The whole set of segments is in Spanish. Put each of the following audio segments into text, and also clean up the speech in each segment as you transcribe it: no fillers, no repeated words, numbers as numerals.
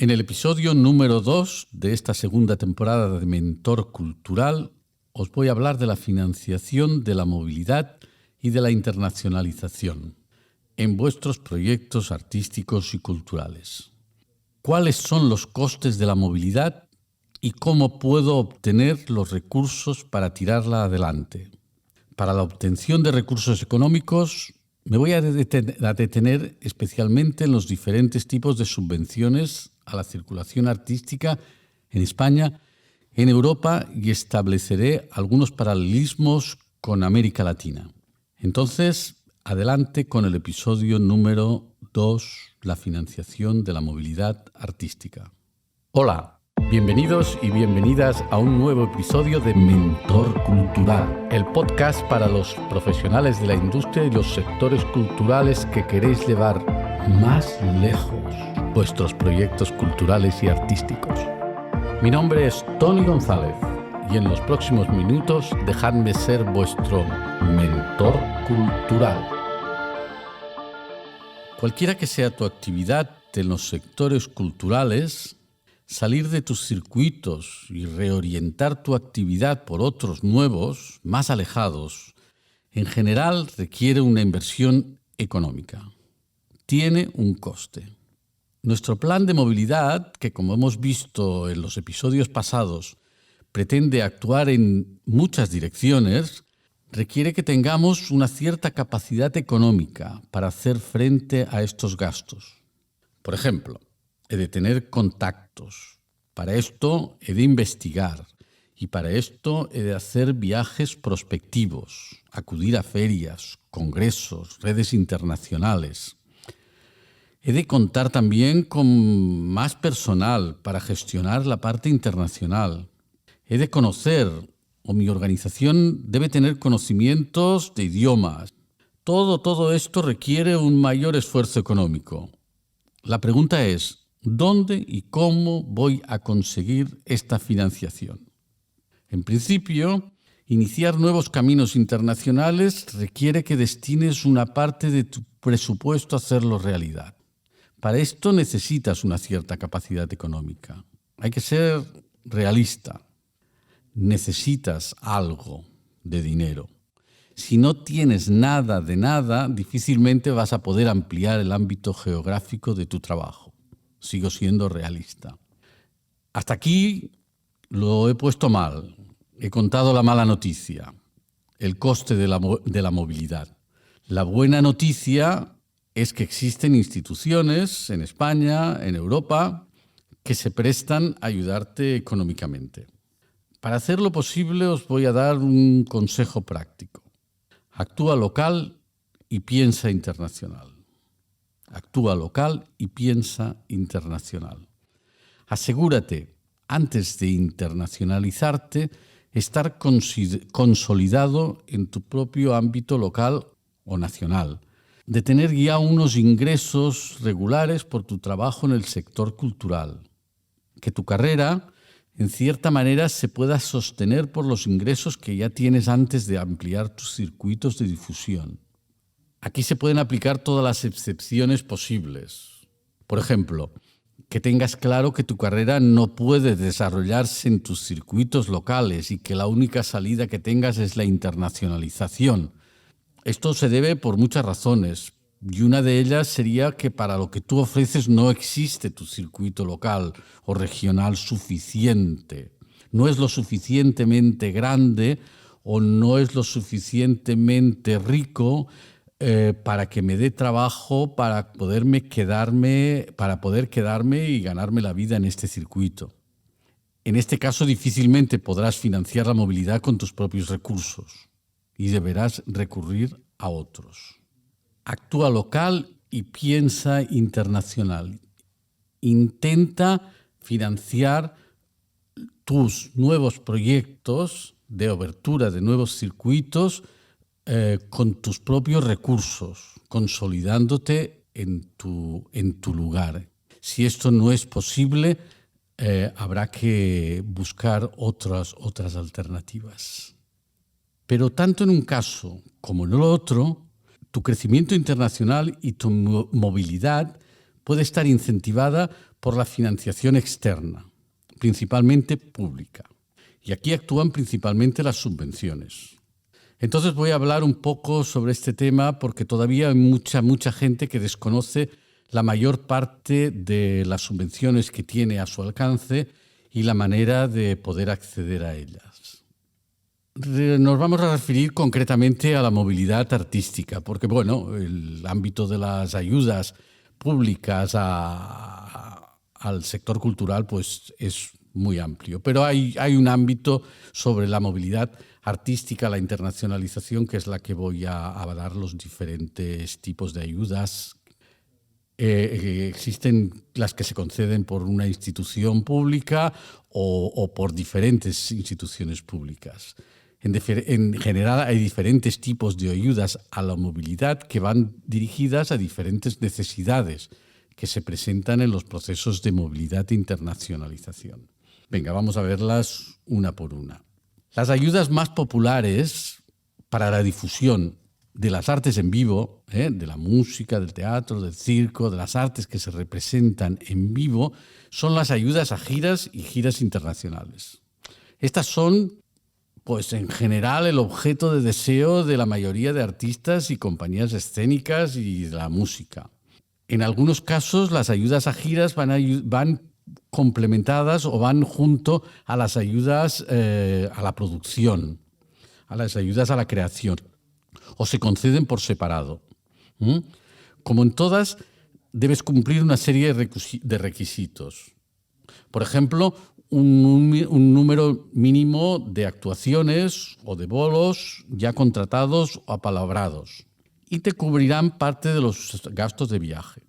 En el episodio número 2 de esta segunda temporada de Mentor Cultural os voy a hablar de la financiación de la movilidad y de la internacionalización en vuestros proyectos artísticos y culturales. ¿Cuáles son los costes de la movilidad y cómo puedo obtener los recursos para tirarla adelante? Para la obtención de recursos económicos me voy a detener especialmente en los diferentes tipos de subvenciones a la circulación artística en España, en Europa, y estableceré algunos paralelismos con América Latina. Entonces, adelante con el episodio número 2, la financiación de la movilidad artística. Hola, bienvenidos y bienvenidas a un nuevo episodio de Mentor Cultural, el podcast para los profesionales de la industria y los sectores culturales que queréis llevar más lejos vuestros proyectos culturales y artísticos. Mi nombre es Tony González y en los próximos minutos dejadme ser vuestro mentor cultural. Cualquiera que sea tu actividad en los sectores culturales, salir de tus circuitos y reorientar tu actividad por otros nuevos, más alejados, en general requiere una inversión económica. Tiene un coste. Nuestro plan de movilidad, que como hemos visto en los episodios pasados, pretende actuar en muchas direcciones, requiere que tengamos una cierta capacidad económica para hacer frente a estos gastos. Por ejemplo, he de tener contactos. Para esto he de investigar y para esto he de hacer viajes prospectivos, acudir a ferias, congresos, redes internacionales. He de contar también con más personal para gestionar la parte internacional. He de conocer, o mi organización debe tener conocimientos de idiomas. Todo esto requiere un mayor esfuerzo económico. La pregunta es, ¿dónde y cómo voy a conseguir esta financiación? En principio, iniciar nuevos caminos internacionales requiere que destines una parte de tu presupuesto a hacerlo realidad. Para esto necesitas una cierta capacidad económica. Hay que ser realista. Necesitas algo de dinero. Si no tienes nada de nada, difícilmente vas a poder ampliar el ámbito geográfico de tu trabajo. Sigo siendo realista. Hasta aquí lo he puesto mal. He contado la mala noticia, el coste de la movilidad. La buena noticia es que existen instituciones en España, en Europa, que se prestan a ayudarte económicamente. Para hacerlo posible os voy a dar un consejo práctico. Actúa local y piensa internacional. Actúa local y piensa internacional. Asegúrate, antes de internacionalizarte, estar consolidado en tu propio ámbito local o nacional, de tener ya unos ingresos regulares por tu trabajo en el sector cultural, que tu carrera, en cierta manera, se pueda sostener por los ingresos que ya tienes antes de ampliar tus circuitos de difusión. Aquí se pueden aplicar todas las excepciones posibles. Por ejemplo, que tengas claro que tu carrera no puede desarrollarse en tus circuitos locales y que la única salida que tengas es la internacionalización. Esto se debe por muchas razones, y una de ellas sería que para lo que tú ofreces no existe tu circuito local o regional suficiente. No es lo suficientemente grande o no es lo suficientemente rico para que me dé trabajo para poder quedarme y ganarme la vida en este circuito. En este caso, difícilmente podrás financiar la movilidad con tus propios recursos y deberás recurrir a otros. Actúa local y piensa internacional. Intenta financiar tus nuevos proyectos de abertura de nuevos circuitos con tus propios recursos, consolidándote en tu lugar. Si esto no es posible, habrá que buscar otras alternativas. Pero tanto en un caso como en el otro, tu crecimiento internacional y tu movilidad puede estar incentivada por la financiación externa, principalmente pública. Y aquí actúan principalmente las subvenciones. Entonces voy a hablar un poco sobre este tema porque todavía hay mucha gente que desconoce la mayor parte de las subvenciones que tiene a su alcance y la manera de poder acceder a ellas. Nos vamos a referir concretamente a la movilidad artística, porque el ámbito de las ayudas públicas al sector cultural pues es muy amplio, pero hay un ámbito sobre la movilidad artística, la internacionalización, que es la que voy a dar los diferentes tipos de ayudas. Existen las que se conceden por una institución pública o por diferentes instituciones públicas. En general hay diferentes tipos de ayudas a la movilidad que van dirigidas a diferentes necesidades que se presentan en los procesos de movilidad e internacionalización. Venga, vamos a verlas una por una. Las ayudas más populares para la difusión de las artes en vivo, de la música, del teatro, del circo, de las artes que se representan en vivo, son las ayudas a giras y giras internacionales. Estas son, pues en general, el objeto de deseo de la mayoría de artistas y compañías escénicas y de la música. En algunos casos, las ayudas a giras van complementadas o van junto a las ayudas a la producción, a las ayudas a la creación, o se conceden por separado. Como en todas, debes cumplir una serie de requisitos. Por ejemplo, un número mínimo de actuaciones o de bolos ya contratados o apalabrados, y te cubrirán parte de los gastos de viaje.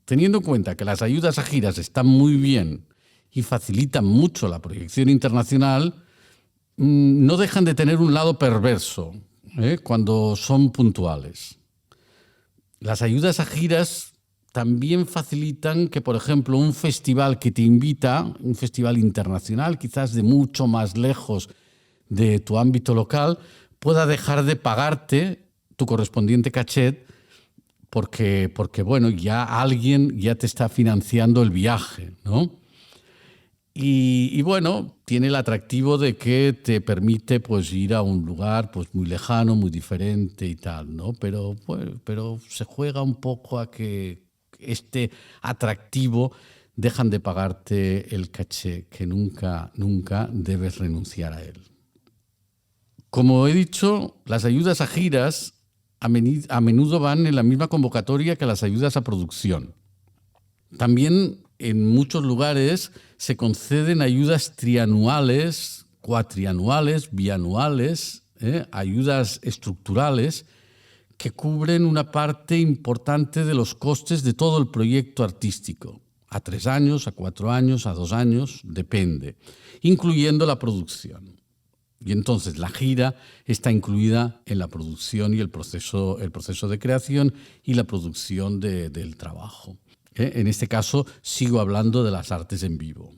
Teniendo en cuenta que las ayudas a giras están muy bien y facilitan mucho la proyección internacional, no dejan de tener un lado perverso cuando son puntuales. Las ayudas a giras también facilitan que, por ejemplo, un festival que te invita, un festival internacional, quizás de mucho más lejos de tu ámbito local, pueda dejar de pagarte tu correspondiente cachet porque ya alguien ya te está financiando el viaje, ¿no? Y tiene el atractivo de que te permite pues ir a un lugar pues muy lejano, muy diferente y tal, ¿no? Pero se juega un poco a que este atractivo dejan de pagarte el caché, que nunca debes renunciar a él. Como he dicho, las ayudas a giras a menudo van en la misma convocatoria que las ayudas a producción. También en muchos lugares se conceden ayudas trianuales, cuatrianuales, bianuales, ayudas estructurales que cubren una parte importante de los costes de todo el proyecto artístico, a 3 años, a 4 años, a 2 años, depende, incluyendo la producción. Y entonces la gira está incluida en la producción y el proceso de creación y la producción del trabajo. En este caso sigo hablando de las artes en vivo.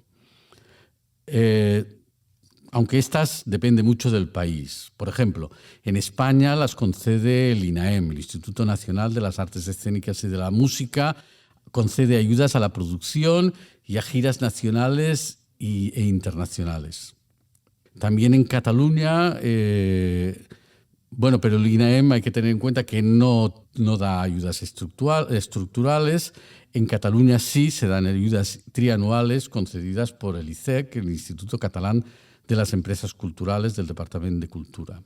Aunque estas dependen mucho del país. Por ejemplo, en España las concede el INAEM, el Instituto Nacional de las Artes Escénicas y de la Música, concede ayudas a la producción y a giras nacionales e internacionales. También en Cataluña, pero el INAEM hay que tener en cuenta que no da ayudas estructurales. En Cataluña sí se dan ayudas trianuales concedidas por el ICEC, el Instituto Catalán de las Empresas Culturales del Departamento de Cultura.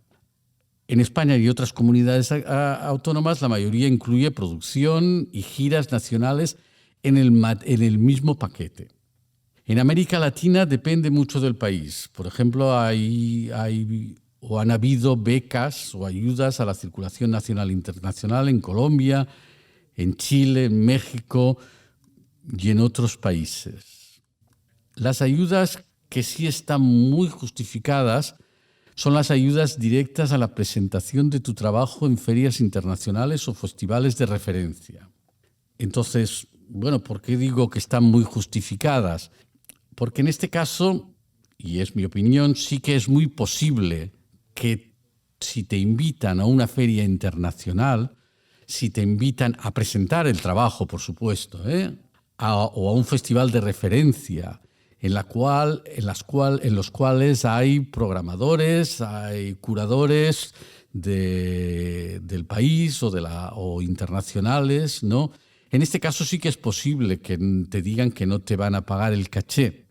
En España y otras comunidades autónomas, la mayoría incluye producción y giras nacionales en el mismo paquete. En América Latina depende mucho del país. Por ejemplo, han habido becas o ayudas a la circulación nacional e internacional en Colombia, en Chile, en México y en otros países. Las ayudas que sí están muy justificadas son las ayudas directas a la presentación de tu trabajo en ferias internacionales o festivales de referencia. Entonces, ¿por qué digo que están muy justificadas? Porque en este caso, y es mi opinión, sí que es muy posible que si te invitan a una feria internacional, si te invitan a presentar el trabajo, por supuesto, o a un festival de referencia en los cuales hay programadores, hay curadores del país o internacionales, ¿no? En este caso sí que es posible que te digan que no te van a pagar el caché,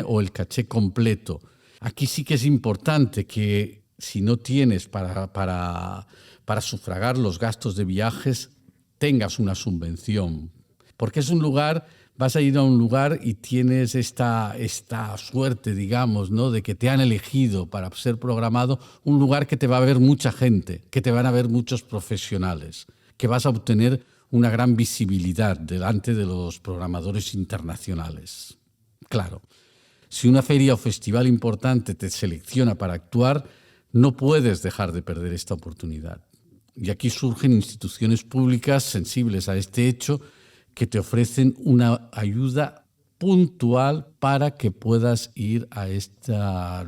o el caché completo. Aquí sí que es importante que si no tienes para sufragar los gastos de viajes, tengas una subvención. Porque es un lugar, vas a ir a un lugar y tienes esta suerte, digamos, ¿no?, de que te han elegido para ser programado, un lugar que te va a ver mucha gente, que te van a ver muchos profesionales, que vas a obtener una gran visibilidad delante de los programadores internacionales. Claro, si una feria o festival importante te selecciona para actuar, no puedes dejar de perder esta oportunidad. Y aquí surgen instituciones públicas sensibles a este hecho que te ofrecen una ayuda puntual para que puedas ir a este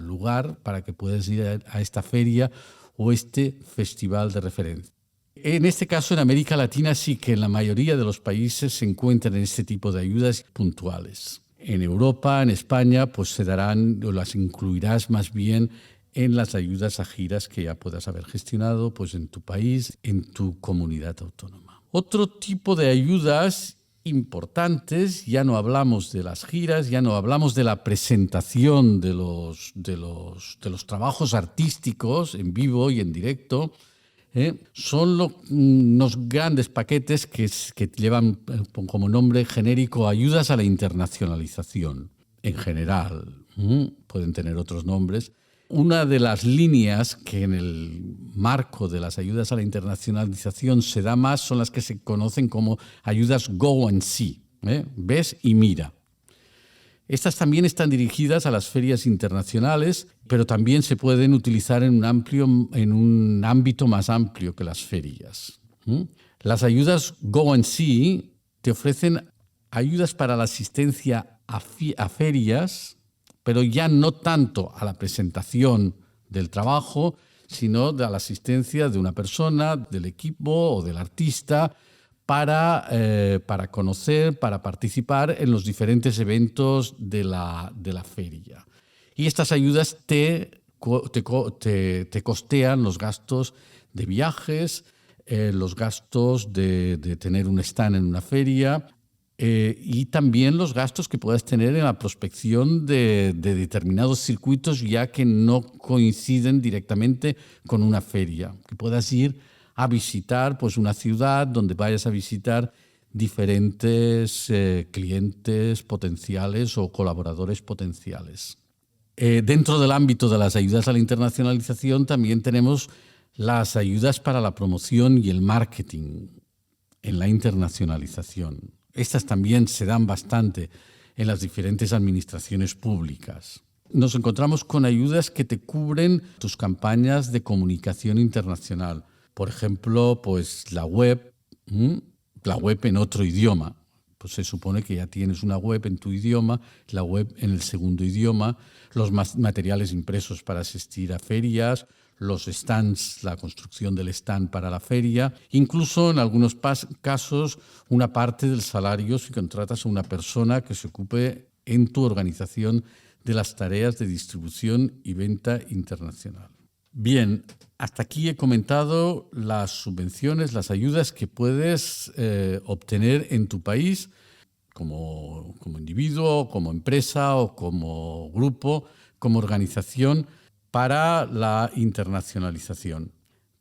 lugar, para que puedas ir a esta feria o este festival de referencia. En este caso, en América Latina sí que en la mayoría de los países se encuentran este tipo de ayudas puntuales. En Europa, en España, pues se darán o las incluirás más bien en las ayudas a giras que ya puedas haber gestionado pues en tu país, en tu comunidad autónoma. Otro tipo de ayudas importantes, ya no hablamos de las giras, ya no hablamos de la presentación de los trabajos artísticos en vivo y en directo, son unos grandes paquetes que llevan como nombre genérico ayudas a la internacionalización. En general, pueden tener otros nombres. Una de las líneas que en el marco de las ayudas a la internacionalización se da más son las que se conocen como ayudas Go and See, ves y mira. Estas también están dirigidas a las ferias internacionales, pero también se pueden utilizar en un ámbito más amplio que las ferias. Las ayudas Go and See te ofrecen ayudas para la asistencia a ferias, pero ya no tanto a la presentación del trabajo, sino a la asistencia de una persona, del equipo o del artista, para conocer, para participar en los diferentes eventos de la feria. Y estas ayudas te costean los gastos de viajes, los gastos de tener un stand en una feria, y también los gastos que puedas tener en la prospección de determinados circuitos ya que no coinciden directamente con una feria. Que puedas ir a visitar pues, una ciudad donde vayas a visitar diferentes clientes potenciales o colaboradores potenciales. Dentro del ámbito de las ayudas a la internacionalización también tenemos las ayudas para la promoción y el marketing en la internacionalización. Estas también se dan bastante en las diferentes administraciones públicas. Nos encontramos con ayudas que te cubren tus campañas de comunicación internacional. Por ejemplo, pues la web en otro idioma. Pues se supone que ya tienes una web en tu idioma, la web en el segundo idioma, los materiales impresos para asistir a ferias, los stands, la construcción del stand para la feria, incluso en algunos casos una parte del salario si contratas a una persona que se ocupe en tu organización de las tareas de distribución y venta internacional. Bien, hasta aquí he comentado las subvenciones, las ayudas que puedes obtener en tu país como individuo, como empresa o como grupo, como organización para la internacionalización.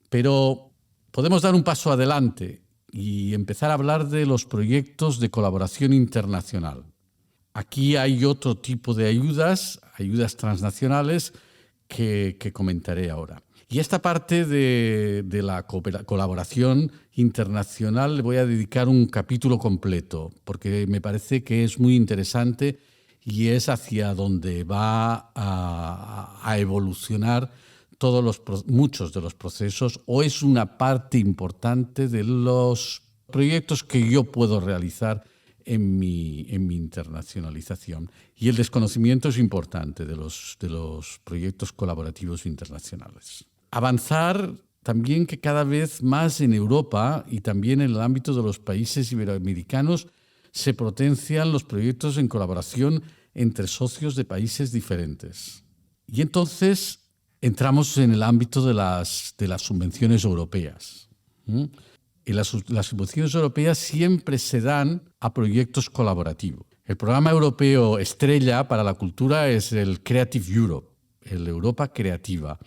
Pero podemos dar un paso adelante y empezar a hablar de los proyectos de colaboración internacional. Aquí hay otro tipo de ayudas transnacionales que comentaré ahora. Y esta parte de la colaboración internacional le voy a dedicar un capítulo completo, porque me parece que es muy interesante y es hacia donde va a evolucionar muchos de los procesos, o es una parte importante de los proyectos que yo puedo realizar en mi internacionalización. Y el desconocimiento es importante de los proyectos colaborativos internacionales. Avanzar también que cada vez más en Europa y también en el ámbito de los países iberoamericanos se potencian los proyectos en colaboración entre socios de países diferentes. Y entonces entramos en el ámbito de las subvenciones europeas. Y las subvenciones europeas siempre se dan a proyectos colaborativos. El programa europeo estrella para la cultura es el Creative Europe, el Europa Creativa.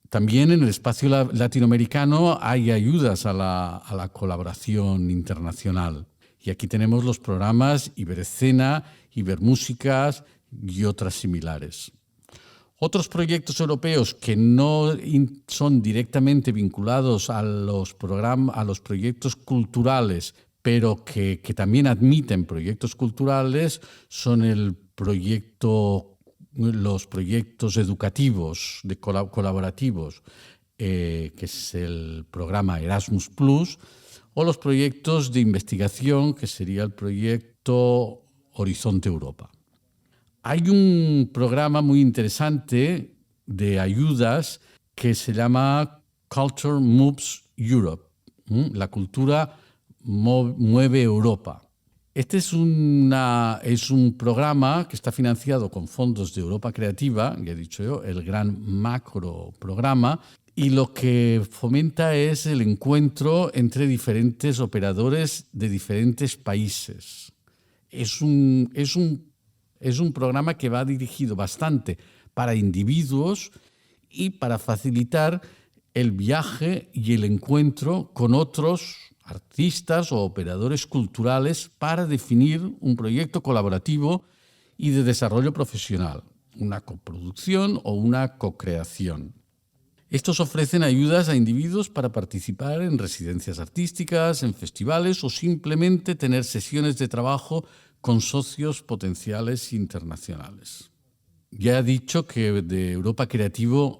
También en el espacio latinoamericano hay ayudas a la colaboración internacional. Y aquí tenemos los programas Iberescena, Ibermúsicas y otras similares. Otros proyectos europeos que no son directamente vinculados a los proyectos culturales, pero que también admiten proyectos culturales, son los proyectos educativos colaborativos, que es el programa Erasmus+, o los proyectos de investigación, que sería el proyecto Horizonte Europa. Hay un programa muy interesante de ayudas que se llama Culture Moves Europe. La cultura mueve Europa. Este es un programa que está financiado con fondos de Europa Creativa, ya he dicho yo, el gran macro programa, y lo que fomenta es el encuentro entre diferentes operadores de diferentes países. Es un programa que va dirigido bastante para individuos y para facilitar el viaje y el encuentro con otros artistas o operadores culturales para definir un proyecto colaborativo y de desarrollo profesional, una coproducción o una cocreación. Estos ofrecen ayudas a individuos para participar en residencias artísticas, en festivales o simplemente tener sesiones de trabajo con socios potenciales internacionales. Ya he dicho que de Europa Creativa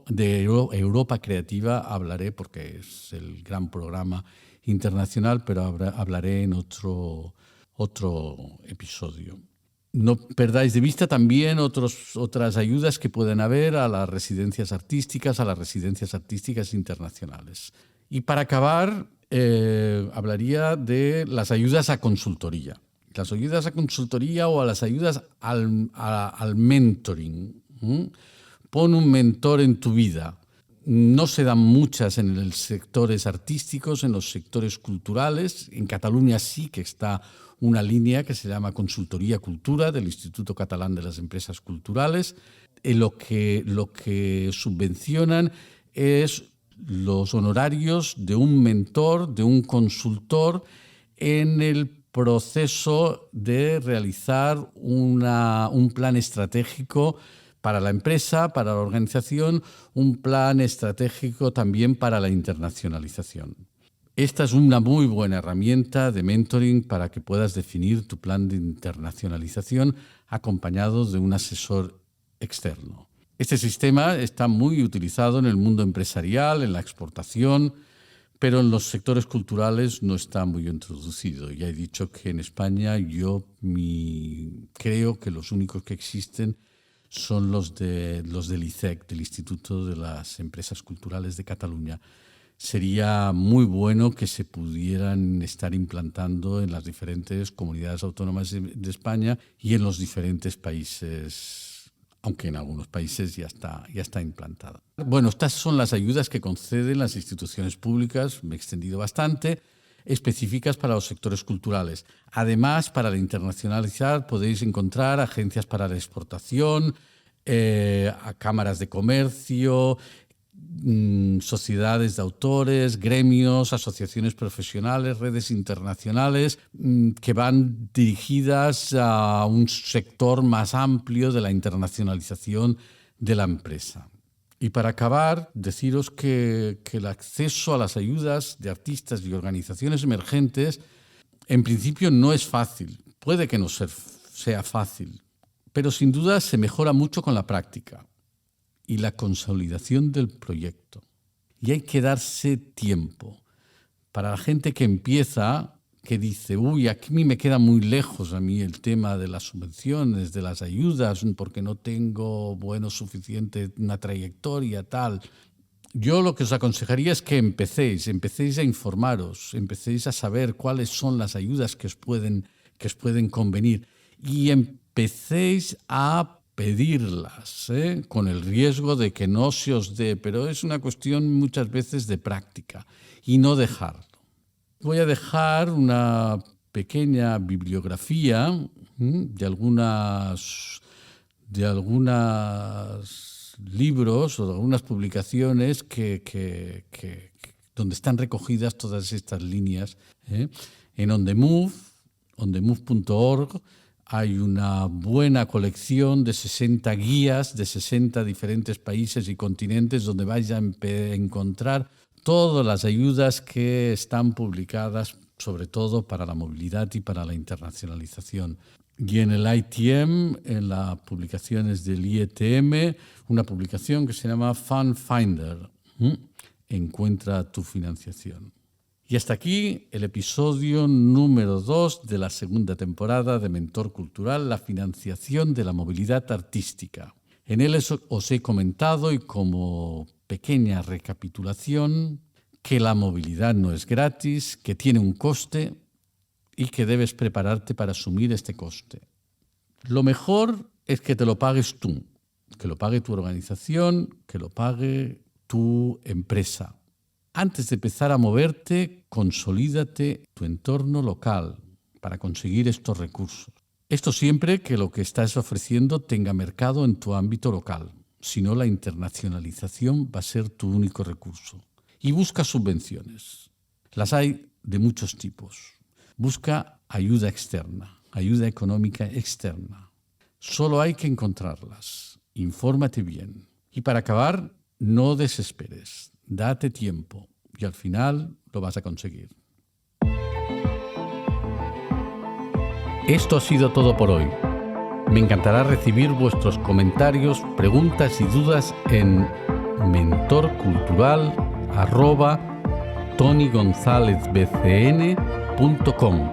hablaré porque es el gran programa internacional, pero hablaré en otro episodio. No perdáis de vista también otras ayudas que pueden haber a las residencias artísticas internacionales. Y para acabar, hablaría de las ayudas a consultoría. Las ayudas a consultoría o a las ayudas al mentoring. Pon un mentor en tu vida. No se dan muchas en los sectores artísticos, en los sectores culturales. En Cataluña sí que está una línea que se llama Consultoría Cultura del Instituto Catalán de las Empresas Culturales. Lo que subvencionan es los honorarios de un mentor, de un consultor en el proceso de realizar un plan estratégico para la empresa, para la organización, un plan estratégico también para la internacionalización. Esta es una muy buena herramienta de mentoring para que puedas definir tu plan de internacionalización acompañado de un asesor externo. Este sistema está muy utilizado en el mundo empresarial, en la exportación, pero en los sectores culturales no está muy introducido. Ya he dicho que en España creo que los únicos que existen son los del ICEC, del Instituto de las Empresas Culturales de Cataluña. Sería muy bueno que se pudieran estar implantando en las diferentes comunidades autónomas de España y en los diferentes países, aunque en algunos países ya está implantada. Bueno, estas son las ayudas que conceden las instituciones públicas, me he extendido bastante, específicas para los sectores culturales. Además, para la internacionalizar podéis encontrar agencias para la exportación, a cámaras de comercio, sociedades de autores, gremios, asociaciones profesionales, redes internacionales que van dirigidas a un sector más amplio de la internacionalización de la empresa. Y para acabar, deciros que el acceso a las ayudas de artistas y organizaciones emergentes en principio no es fácil. Puede que no sea fácil, pero sin duda se mejora mucho con la práctica y la consolidación del proyecto. Y hay que darse tiempo. Para la gente que empieza, que dice, aquí me queda muy lejos a mí el tema de las subvenciones, de las ayudas, porque no tengo suficiente una trayectoria, tal. Yo lo que os aconsejaría es que empecéis a informaros, empecéis a saber cuáles son las ayudas que que os pueden convenir y empecéis a pedirlas, con el riesgo de que no se os dé, pero es una cuestión muchas veces de práctica y no dejarlo. Voy a dejar una pequeña bibliografía de algunos libros o de algunas publicaciones donde están recogidas todas estas líneas. En ondemove.org, hay una buena colección de 60 guías de 60 diferentes países y continentes donde vais a encontrar todas las ayudas que están publicadas, sobre todo para la movilidad y para la internacionalización. Y en el ITM, en las publicaciones del IETM, una publicación que se llama Fund Finder. Encuentra tu financiación. Y hasta aquí el episodio número 2 de la segunda temporada de Mentor Cultural, la financiación de la movilidad artística. En él os he comentado, y como pequeña recapitulación, que la movilidad no es gratis, que tiene un coste y que debes prepararte para asumir este coste. Lo mejor es que te lo pagues tú, que lo pague tu organización, que lo pague tu empresa. Antes de empezar a moverte, consolídate tu entorno local para conseguir estos recursos. Esto siempre que lo que estás ofreciendo tenga mercado en tu ámbito local. Si no, la internacionalización va a ser tu único recurso. Y busca subvenciones. Las hay de muchos tipos. Busca ayuda externa, ayuda económica externa. Solo hay que encontrarlas. Infórmate bien. Y para acabar, no desesperes. Date tiempo y al final lo vas a conseguir. Esto ha sido todo por hoy. Me encantará recibir vuestros comentarios, preguntas y dudas en mentorcultural@tonygonzalezbcn.com.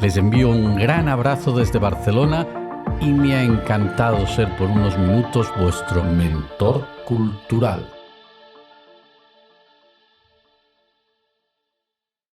Les envío un gran abrazo desde Barcelona y me ha encantado ser por unos minutos vuestro mentor cultural.